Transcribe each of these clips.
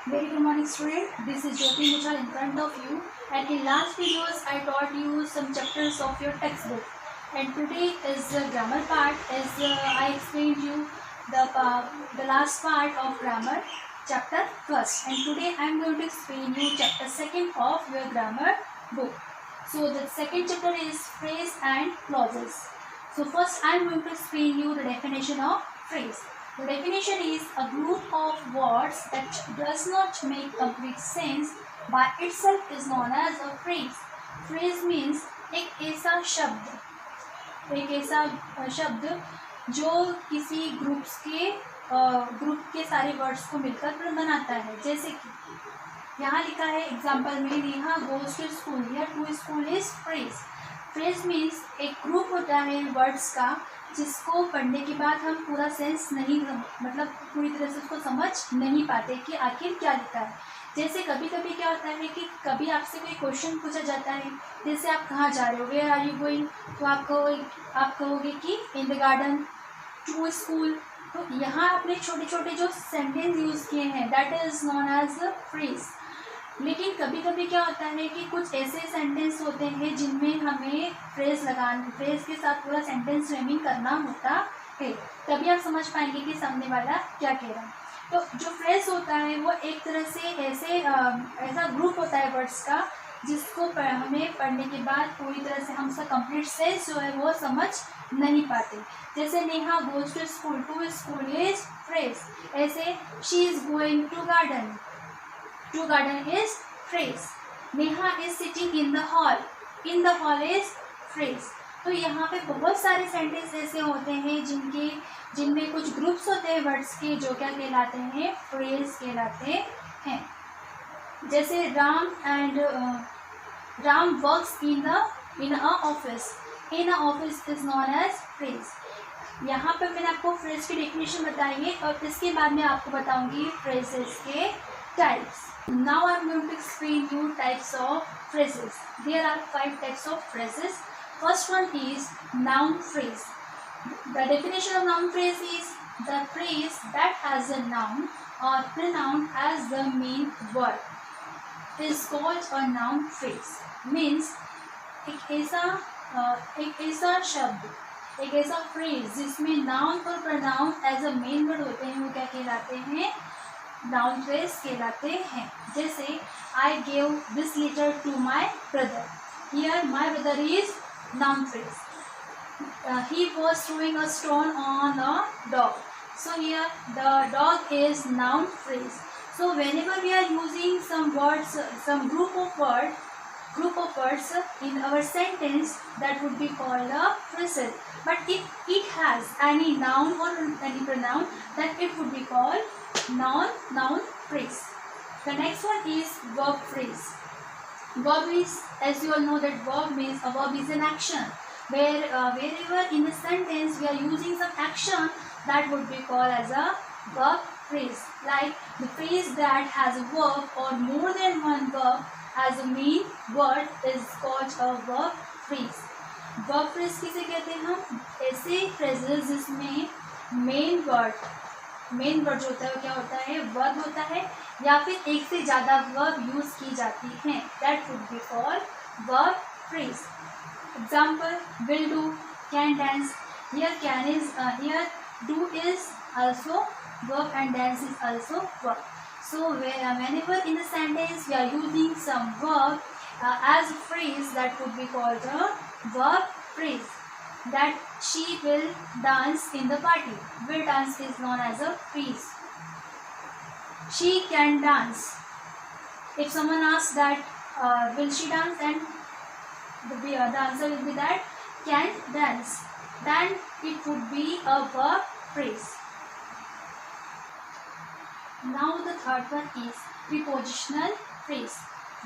Very good morning, student. This is Jyoti Muchal in front of you. And in last videos, I taught you some chapters of your textbook. And today is the grammar part. As I explained you the last part of grammar, chapter first. And today I am going to explain you chapter second of your grammar book. So the second chapter is phrase and clauses. So first I am going to explain you the definition of phrase. The definition is a group of words that does not make complete sense by itself is known as a phrase. Phrase means एक ऐसा शब्द जो किसी group के सारे words को मिलकर बनाता है. जैसे कि यहाँ लिखा है एग्जाम्पल में, नेहा गोज टू स्कूल. या to school is phrase. Phrase means एक ग्रुप होता है वर्ड्स का जिसको पढ़ने के बाद हम पूरा सेंस नहीं, मतलब पूरी तरह से उसको समझ नहीं पाते कि आखिर क्या लिखा है. जैसे कभी कभी क्या होता है कि कभी आपसे कोई क्वेश्चन पूछा जाता है, जैसे आप कहाँ जा रहे हो, वेयर आर यू गोइंग, तो आप कहोगे कि in the garden, to school. तो यहाँ आपने छोटे छोटे जो सेंटेंस यूज़ किए हैं that is known as phrase. लेकिन कभी कभी क्या होता है कि कुछ ऐसे सेंटेंस होते हैं जिनमें हमें फ्रेज के साथ पूरा सेंटेंस फ्रेमिंग करना होता है. तभी आप समझ पाएंगे कि सामने वाला क्या कह रहा है. तो जो फ्रेज होता है वो एक तरह से ऐसा ग्रुप होता है वर्ड्स का जिसको हमें पढ़ने के बाद पूरी तरह से हम उसका कंप्लीट सेंस जो है वो समझ नहीं पाते. जैसे Neha goes to school, to school is phrase. ऐसे she is going to garden, to garden is phrase. Neha is sitting in the hall, in the hall is phrase. तो यहाँ पे बहुत सारे सेंटेंस ऐसे होते हैं जिनमें कुछ ग्रुप्स होते हैं वर्ड्स के जो क्या कहलाते हैं, फ्रेज कहलाते हैं. जैसे Ram works in a office, in a office is known as phrase. यहाँ पे मैंने आपको फ्रेज की डेफिनेशन बताई है और इसके बाद मैं आपको बताऊंगी फ्रेजेस के types. Now I am going to explain you types of phrases. There are 5 types of phrases. First one is noun phrase. The definition of noun phrase is the phrase that has a noun or pronoun as the main word is called a noun phrase. Means एक ऐसा शब्द, एक ऐसा phrase जिसमें noun और pronoun as a main word होते हैं वो क्या कहलाते हैं, नाउन फ्रेज कहलाते हैं. जैसे I gave this letter to my brother. Here my brother is noun phrase. He was throwing a stone on a dog. So here the dog is noun phrase. So whenever we are using some words, some group of words in our sentence, that would be called a phrase. But if it has any noun or any pronoun, then it would be called noun phrase. The next one is verb phrase. Verb is, as you all know, that verb means a verb is an action. Wherever in a sentence we are using some action, that would be called as a verb phrase. Like the phrase that has a verb or more than one verb as a main word is called a verb phrase. Verb phrase किसे कहते हैं हम? ऐसे phrases जिसमें main word जो होता है वो क्या होता है, वर्ब होता है या फिर एक से ज़्यादा वर्ब यूज की जाती हैं. That would be called verb phrase. Example, will do, can dance. Here do is also verb and dance is also verb. So whenever in a sentence we are using some verb as a phrase, that would be called a verb phrase. That she will dance in the party. Will dance is known as a phrase. She can dance. If someone asks that will she dance, and the answer will be that can dance, then it would be a verb phrase. Now the third one is prepositional phrase.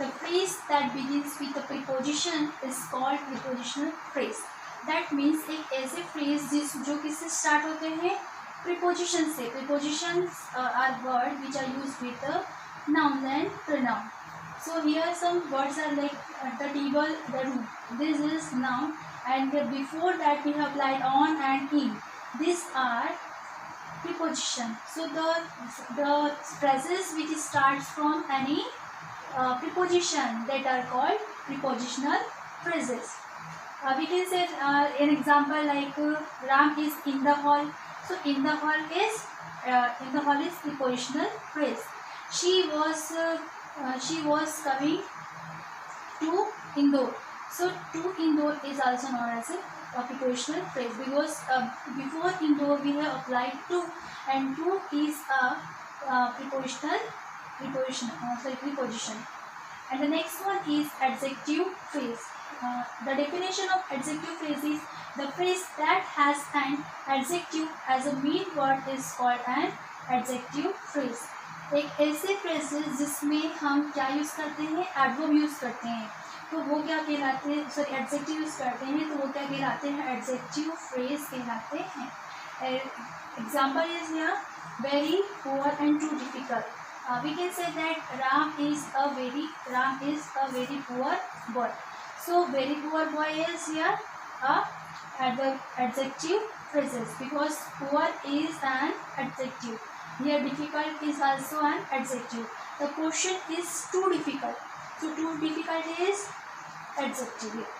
The phrase that begins with a preposition is called prepositional phrase. That means एक ऐसे phrase जो किससे start होते हैं, preposition से. Prepositions are words which are used with the noun and pronoun. So here some words are like the table, the room. This is noun, and before that we have applied on and in. These are preposition. So the phrases which starts from any preposition that are called prepositional phrases. We can say an example like Ram is in the hall. So in the hall is prepositional phrase. She was coming to Indore. So to Indore is also known as a prepositional phrase because before Indore we have applied to, and to is a preposition. And the next one is adjective phrase. The definition of adjective phrase is the phrase that has an adjective as a main word is called an adjective phrase. एक ऐसे phrase है जिसमें हम क्या use करते हैं, adverb use करते हैं, तो वो क्या कहलाते हैं, सॉरी एडजेक्टिव यूज़ करते हैं तो वो क्या कहलाते हैं, एडजेक्टिव फ्रेज कहलाते हैं. Example is here very poor and too difficult. We can say that Ram is a very poor boy. So very poor boy is here a adjective phrases because poor is an adjective. Here difficult is also an adjective. The question is too difficult. So too difficult is adjective here.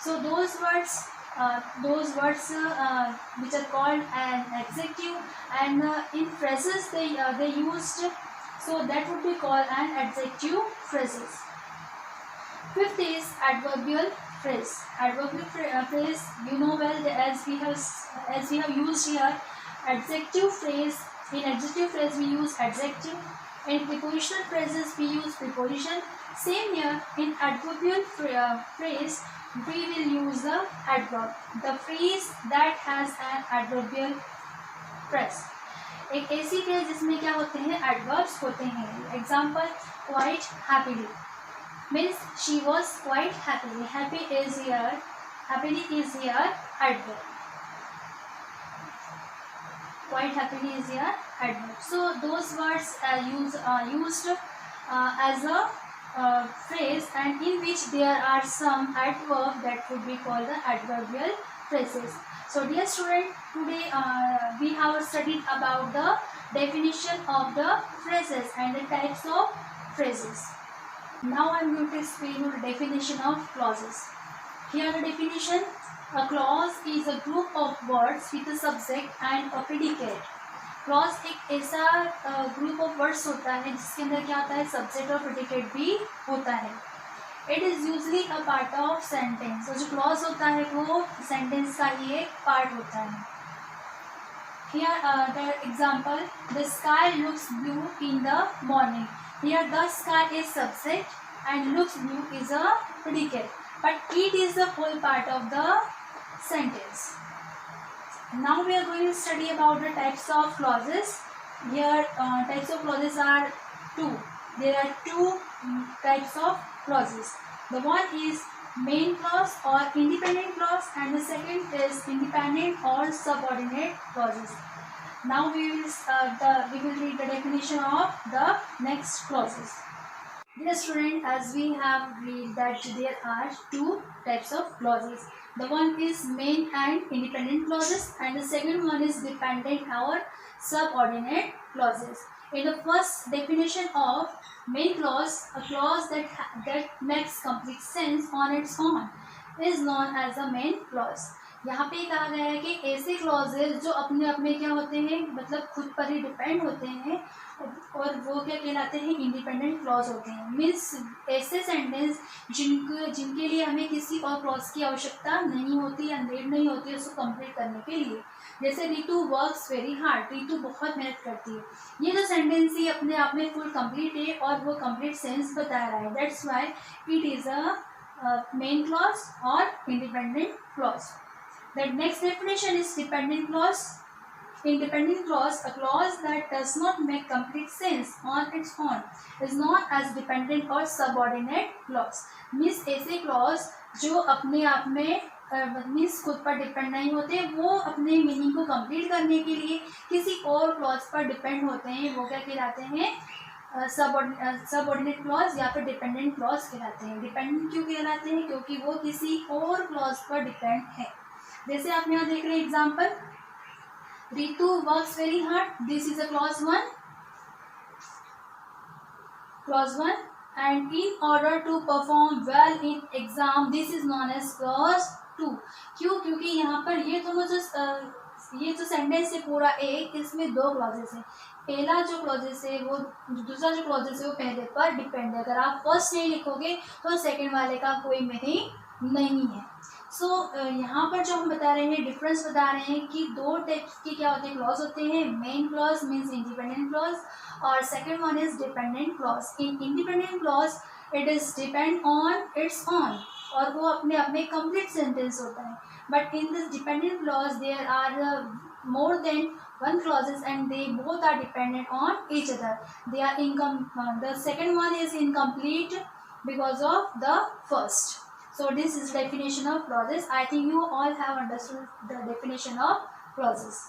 So those words which are called an adjective, and in phrases they used. So that would be called an adjective phrases. Fifth is adverbial phrase. Adverbial phrase, you know well, as we have used here adjective phrase. In adjective phrase we use adjective. In prepositional phrases we use preposition. Same here in adverbial phrase we will use the adverb. The phrase that has an adverbial phrase. एक ऐसी phrase जिसमें क्या होते हैं, adverbs होते हैं. Example quite happily means she was quite happily. Happily is here adverb. Quite happily is here adverb. So those words used as a phrase, and in which there are some adverb that would be called the adverbial phrases. So dear student, today we have studied about the definition of the phrases and the types of phrases. Now I am going to explain you the definition of clauses. Here the definition: a clause is a group of words with a subject and a predicate. Clause एक ऐसा group of words होता है जिसके अंदर क्या होता है, subject और प्रेडिकेट भी होता है. It is usually a part of sentence. और जो क्लॉज होता है वो सेंटेंस का ही एक पार्ट होता है. Here the example, the sky looks blue in the morning. Here the sky is subject and looks blue is a predicate, but it is the whole part of the sentence. Now we are going to study about the types of clauses. Here types of clauses are two. There are two types of clauses. The one is main clause or independent clause, and the second is independent or subordinate clauses. Now we will read the definition of the next clauses. Dear student, as we have read that there are two types of clauses. The one is main and independent clauses, and the second one is dependent or subordinate clauses. In the first definition of main clause, a clause that makes complete sense on its own is known as a main clause. यहाँ पे कहा गया है कि ऐसे clauses जो अपने अपने क्या होते हैं, मतलब खुद पर ही डिपेंड होते हैं, और वो क्या कहलाते हैं, इंडिपेंडेंट क्लॉज होते हैं. मीन्स ऐसे सेंटेंस जिनके लिए हमें किसी और क्लॉज की आवश्यकता नहीं होती या नीड नहीं होती उसको कंप्लीट करने के लिए. जैसे Ritu works very hard, Ritu बहुत मेहनत करती है. ये जो सेंटेंस ही अपने आप में फुल कंप्लीट है और वो कंप्लीट सेंस बता रहा है. That's why it is a main clause और independent clause. The next definition is dependent clause. In dependent clause, a clause that does not make complete sense on its own is known as dependent or subordinate clause. Means ऐसे clause जो अपने आप में means खुद पर depend नहीं होते, वो अपने मीनिंग को कंप्लीट करने के लिए किसी और क्लॉज पर डिपेंड होते हैं, वो क्या कहलाते हैं, सबऑर्डिनेट क्लॉज या फिर डिपेंडेंट क्लॉज कहलाते हैं. डिपेंडेंट क्यों कहलाते हैं, क्योंकि वो किसी और क्लॉज पर डिपेंड है. जैसे आप यहाँ देख रहे हैं example, Ritu works very hard. This is a clause 1. Clause 1. And in order to perform well in exam, this is known as clause 2. क्यों? क्योंकि यहाँ पर ये दोनों जो सेंटेंस है पूरा एक, इसमें दो क्लॉजेस हैं. पहला जो क्लॉजेस है वो, दूसरा जो क्लॉजेस है वो पहले पर डिपेंड है. अगर आप फर्स्ट नहीं लिखोगे तो सेकंड वाले का कोई मीनिंग नहीं है. सो यहाँ पर जो हम बता रहे हैं, डिफरेंस बता रहे हैं कि दो टाइप्स की क्या होते हैं, क्लॉज होते हैं. Main clause means independent clause, और second one is dependent clause. In independent clause it is depend on its own, और वो अपने अपने कंप्लीट सेंटेंस होता है. But in this dependent clause there are more than one clauses and they both are dependent on each other. They are the second one is incomplete because of the first. So this is definition of clauses. I think you all have understood the definition of clauses.